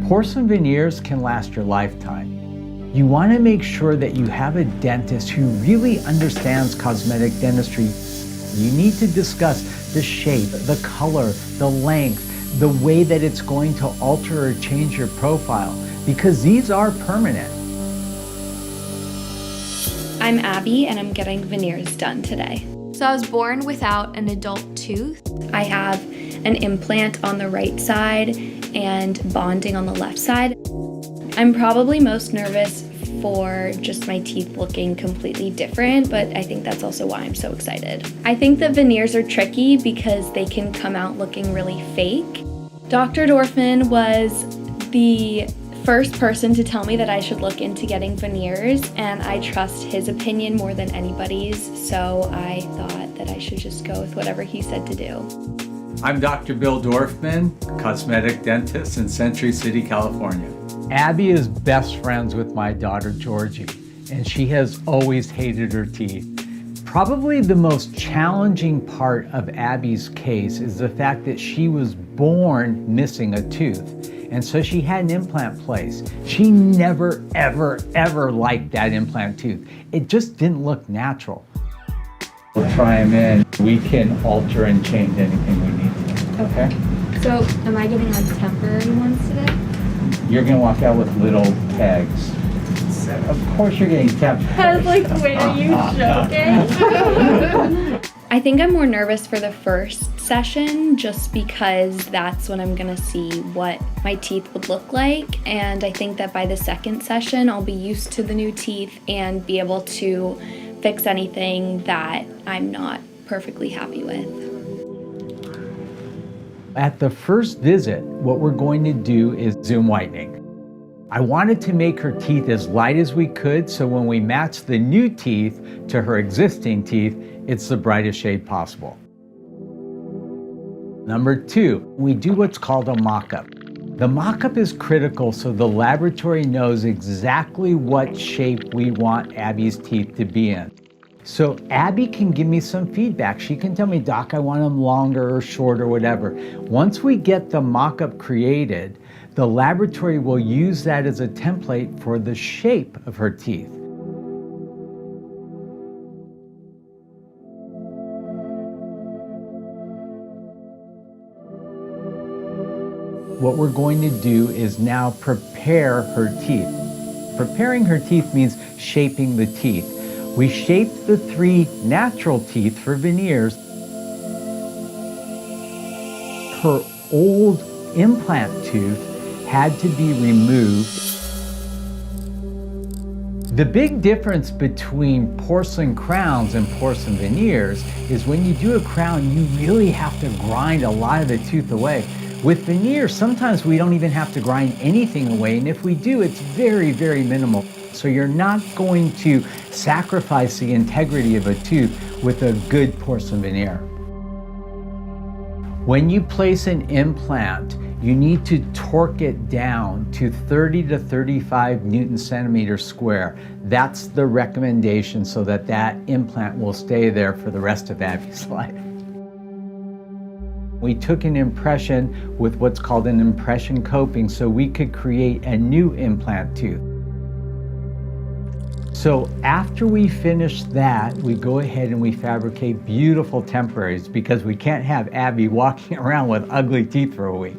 Porcelain veneers can last your lifetime. You want to make sure that you have a dentist who really understands cosmetic dentistry. You need to discuss the shape, the color, the length, the way that it's going to alter or change your profile, because these are permanent. I'm Abby and I'm getting veneers done today. So I was born without an adult tooth. I have an implant on the right side and bonding on the left side. I'm probably most nervous for just my teeth looking completely different, but I think that's also why I'm so excited. I think that veneers are tricky because they can come out looking really fake. Dr. Dorfman was the first person to tell me that I should look into getting veneers, and I trust his opinion more than anybody's, so I thought that I should just go with whatever he said to do. I'm Dr. Bill Dorfman, cosmetic dentist in Century City, California. Abby is best friends with my daughter, Georgie, and she has always hated her teeth. Probably the most challenging part of Abby's case is the fact that she was born missing a tooth, and so she had an implant placed. She never, ever, ever liked that implant tooth. It just didn't look natural. We'll try them in. We can alter and change anything we need to. Okay? So am I getting like temporary ones today? You're gonna walk out with little tags. Of course you're getting temporary. I was like, wait, are you joking? I think I'm more nervous for the first session just because that's when I'm gonna see what my teeth would look like. And I think that by the second session, I'll be used to the new teeth and be able to fix anything that I'm not perfectly happy with. At the first visit, what we're going to do is Zoom whitening. I wanted to make her teeth as light as we could, so when we match the new teeth to her existing teeth, it's the brightest shade possible. Number two, we do what's called a mock-up. The mock-up is critical so the laboratory knows exactly what shape we want Abby's teeth to be in. So Abby can give me some feedback. She can tell me, Doc, I want them longer or short or whatever. Once we get the mock-up created, the laboratory will use that as a template for the shape of her teeth. What we're going to do is now prepare her teeth. Preparing her teeth means shaping the teeth. We shaped the 3 natural teeth for veneers. Her old implant tooth had to be removed. The big difference between porcelain crowns and porcelain veneers is when you do a crown, you really have to grind a lot of the tooth away. With veneers, sometimes we don't even have to grind anything away, and if we do, it's very, very minimal. So you're not going to sacrifice the integrity of a tooth with a good porcelain veneer. When you place an implant, you need to torque it down to 30 to 35 Newton centimeters square. That's the recommendation so that that implant will stay there for the rest of Abby's life. We took an impression with what's called an impression coping so we could create a new implant tooth. So after we finish that, we go ahead and we fabricate beautiful temporaries because we can't have Abby walking around with ugly teeth for a week.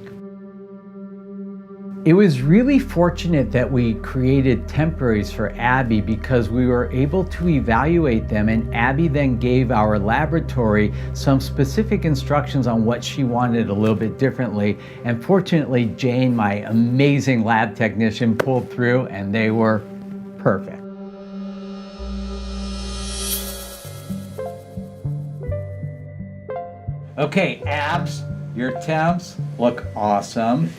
It was really fortunate that we created temporaries for Abby because we were able to evaluate them, and Abby then gave our laboratory some specific instructions on what she wanted a little bit differently. And fortunately, Jane, my amazing lab technician, pulled through and they were perfect. Okay, abs, your temps look awesome.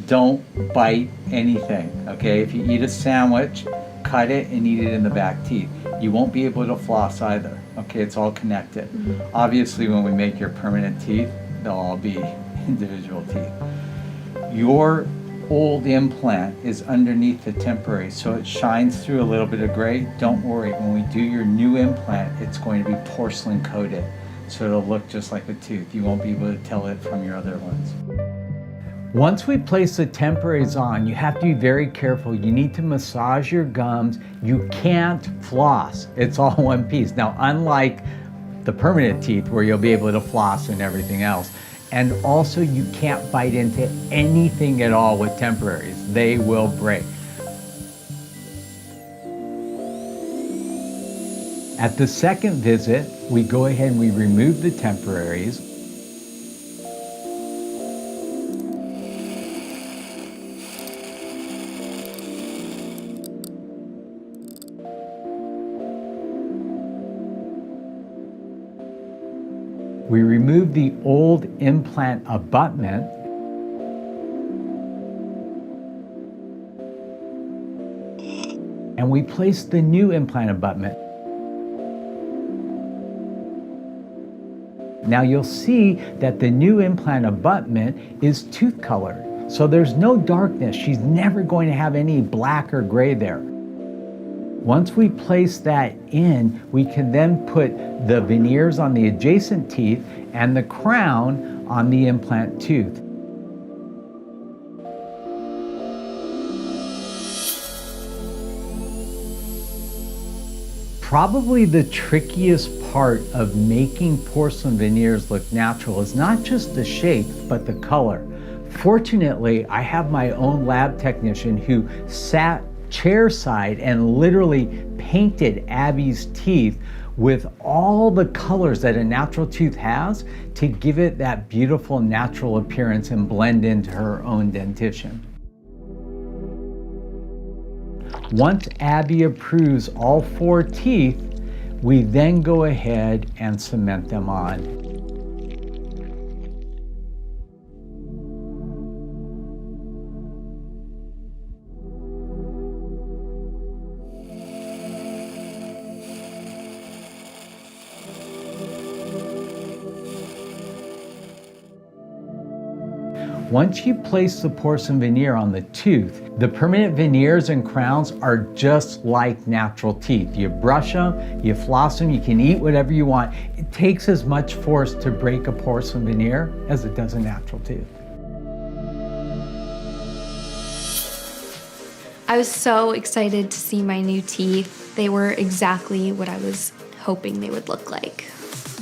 Don't bite anything, okay? If you eat a sandwich, cut it and eat it in the back teeth. You won't be able to floss either, okay? It's all connected. Obviously, when we make your permanent teeth, they'll all be individual teeth. Your old implant is underneath the temporary, so it shines through a little bit of gray. Don't worry, when we do your new implant, it's going to be porcelain coated, so it'll look just like a tooth. You won't be able to tell it from your other ones. Once we place the temporaries on, you have to be very careful. You need to massage your gums. You can't floss. It's all one piece. Now, unlike the permanent teeth where you'll be able to floss and everything else, and also you can't bite into anything at all with temporaries. They will break. At the second visit, we go ahead and we remove the temporaries. We remove the old implant abutment. And we place the new implant abutment. Now you'll see that the new implant abutment is tooth colored. So there's no darkness. She's never going to have any black or gray there. Once we place that in, we can then put the veneers on the adjacent teeth and the crown on the implant tooth. Probably the trickiest part of making porcelain veneers look natural is not just the shape, but the color. Fortunately, I have my own lab technician who sat chairside and literally painted Abby's teeth with all the colors that a natural tooth has to give it that beautiful natural appearance and blend into her own dentition. Once Abby approves all 4 teeth, we then go ahead and cement them on. Once you place the porcelain veneer on the tooth, the permanent veneers and crowns are just like natural teeth. You brush them, you floss them, you can eat whatever you want. It takes as much force to break a porcelain veneer as it does a natural tooth. I was so excited to see my new teeth. They were exactly what I was hoping they would look like.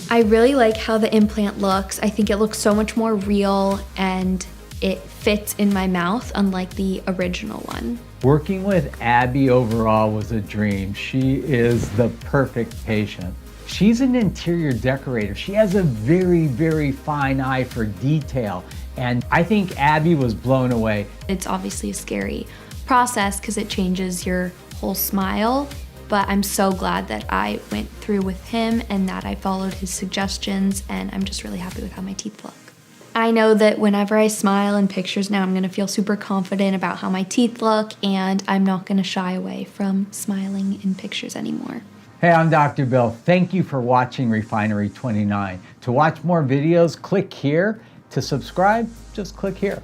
I really like how the implant looks. I think it looks so much more real and it fits in my mouth, unlike the original one. Working with Abby overall was a dream. She is the perfect patient. She's an interior decorator. She has a very, very fine eye for detail. And I think Abby was blown away. It's obviously a scary process because it changes your whole smile, but I'm so glad that I went through with him and that I followed his suggestions, and I'm just really happy with how my teeth look. I know that whenever I smile in pictures now, I'm gonna feel super confident about how my teeth look, and I'm not gonna shy away from smiling in pictures anymore. Hey, I'm Dr. Bill. Thank you for watching Refinery 29. To watch more videos, click here. To subscribe, just click here.